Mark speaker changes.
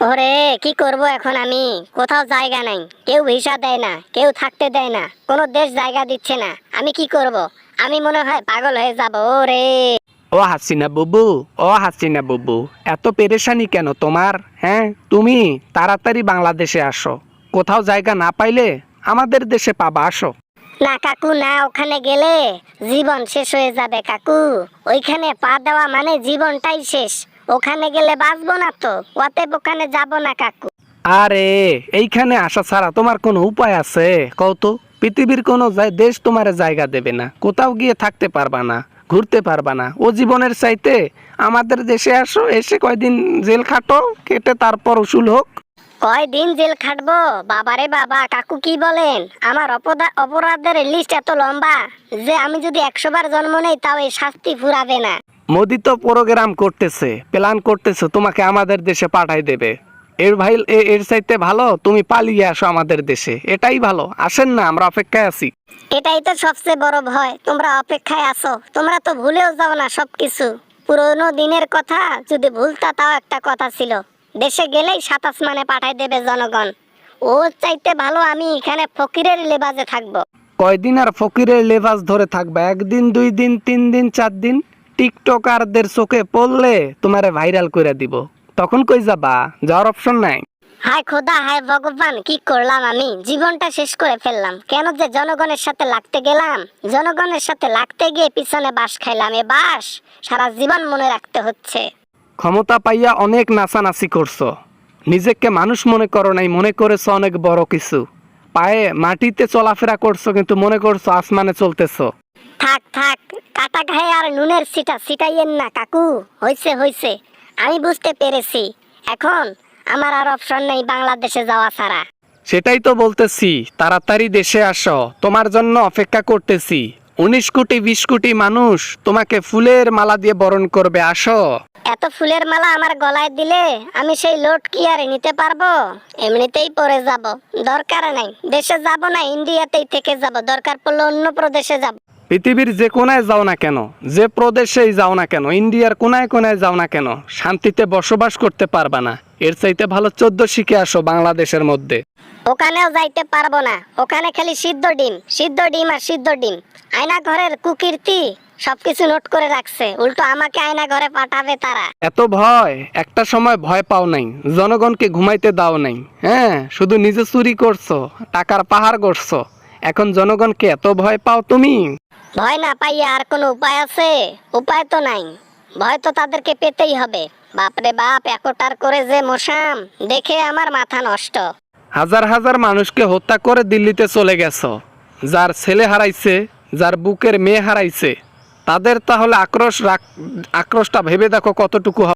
Speaker 1: ওরে কি করব এখন আমি? কোথাও জায়গা নাই, কেউ ভিসা দেয় না, কেউ থাকতে দেয় না, কোনো দেশ জায়গা দিচ্ছে না। আমি কি করব? আমি মনে হয় পাগল হয়ে যাব। ওরে
Speaker 2: ও হাসিনা বুবু, ও হাসিনা বুবু, এত পেরেশানি কেন তোমার? হ্যাঁ, তুমি তাড়াতাড়ি বাংলাদেশে আসো। কোথাও জায়গা না পাইলে আমাদের দেশে পাবা, আসো।
Speaker 1: না কাকু না, ওখানে গেলে জীবন শেষ হয়ে যাবে কাকু। ওইখানে পা দেওয়া মানে জীবনটাই শেষ। ওখানে গেলে বাঁচবো না তো, অতএব ওখানে যাব না কাকু।
Speaker 2: আরে এইখানে আসা ছাড়া তোমার কোনো উপায় আছে কও তো? পৃথিবীর কোনো দেশ তোমার জায়গা দেবে না, কোথাও গিয়ে থাকতে পারবা না, ঘুরতে পারবা না। ও জীবনের চাইতে আমাদের দেশে আসো, এসে কয়দিন জেল খাটো, কেটে তারপর উসুল হোক।
Speaker 1: কয়দিন জেল খাটবো? বাবারে বাবা, কাকু কি বলেন? আমার অপরাধের লিস্ট এত লম্বা যে আমি যদি 100 বার জন্ম নেই তাও এই শাস্তি ফুরাবে না।
Speaker 2: মোদি তো প্রোগ্রাম করতেছে, প্ল্যান করতেছে তোমাকে আমাদের দেশে পাঠাই দেবে। এর চাইতে ভালো তুমি পালিয়ে আসো আমাদের দেশে, এটাই ভালো। আসেন না, আমরা অপেক্ষায় আছি।
Speaker 1: এটাই তো সবচেয়ে বড় ভয়, তোমরা অপেক্ষায় আছো। তোমরা তো ভুলেও যাও না সবকিছু। পুরোনো দিনের কথা যদি ভুলতা তাও একটা কথা ছিল। দেশে গেলেই 7 আসমানে পাঠাই দেবে জনগণ। ও চাইতে ভালো আমি এখানে ফকিরের লেবাজে থাকবো।
Speaker 2: কয়দিন আর ফকিরের লেবাস ধরে থাকবে? 1 দিন, 2 দিন, 3 দিন, 4 দিন। টিকটকারদের চোখে পড়লে তোমারে ভাইরাল করে দিব, তখন কই যাবা? যাওয়ার অপশন নাই।
Speaker 1: হায় খোদা, হায় ভগবান, কি করলাম আমি? জীবনটা শেষ করে ফেললাম। কেন যে জনগণের সাথে লাগতে গেলাম? জনগণের সাথে লাগতে গিয়ে পিছনে বাঁশ খাইলাম। এ বাঁশ সারা জীবন মনে রাখতে হচ্ছে।
Speaker 2: ক্ষমতা পাইয়া অনেক নাচানাচি করছো, নিজেকে মানুষ মনে করো নাই, মনে করেছো অনেক বড় কিছু। পায়ে মাটিতে চলাফেরা করছো কিন্তু মনে করছো আসমানে চলতেছো।
Speaker 1: থাক থাক, কাটা ঘায়ে আর নুনের ছিটা ছিটাইয়েন না কাকু। হইছে হইছে, আমি বুঝতে পেরেছি। এখন আমার আর অপশন নেই বাংলাদেশে যাওয়া ছাড়া।
Speaker 2: সেটাই তো বলতেছি, তাড়াতাড়ি দেশে আসো, তোমার জন্য অপেক্ষা করতেছি। 19 কোটি 20 কোটি মানুষ তোমাকে ফুলের মালা দিয়ে বরণ করবে, আসো।
Speaker 1: এত ফুলের মালা আমার গলায় দিলে আমি সেই লোড কি আর নিতে পারবো? এমনিতেই পরে যাব, দরকার নাই। দেশে যাব না, ইন্ডিয়াতেই থেকে যাব, দরকার পড়লে অন্য প্রদেশে যাব।
Speaker 2: পৃথিবীর যে কোনায় যাও না কেন, যে প্রদেশেই যাও না কেন, ইন্ডিয়ার কোনায় কোনায় যাও না কেন, শান্তিতে বসবাস করতে পারবা না। এর চাইতে ভালো 14 শিখে আসো বাংলাদেশের মধ্যে।
Speaker 1: ওখানেও যাইতে পারবো না। ওখানে খালি সিদ্ধ ডিম, সিদ্ধ ডিম আর সিদ্ধ ডিম। আয়না ঘরের কুকীর্তি সবকিছু নোট করে রাখছে, উল্টো আমাকে আয়না ঘরে পাঠাবে তারা।
Speaker 2: এত ভয়? একটা সময় ভয় পাও নাই, জনগণকে ঘুমাইতে দাও নাই। হ্যাঁ, শুধু নিজে চুরি করছো, টাকার পাহাড় করছো। এখন জনগণকে এত ভয় পাও তুমি?
Speaker 1: ভয় না পাইয়া আর কোনো উপায় আছে? উপায় তো নাই, ভয় তো তাদেরকে পেতেই হবে। বাপরে বাপ, একটার করে যে মশাম, দেখে আমার মাথা নষ্ট।
Speaker 2: হাজার হাজার মানুষকে হত্যা করে দিল্লিতে চলে গেছো। যার ছেলে হারাইছে, যার বুকের মেয়ে হারাইছে, তাদের তাহলে আক্রোশটা ভেবে দেখো কতটুকু হবে।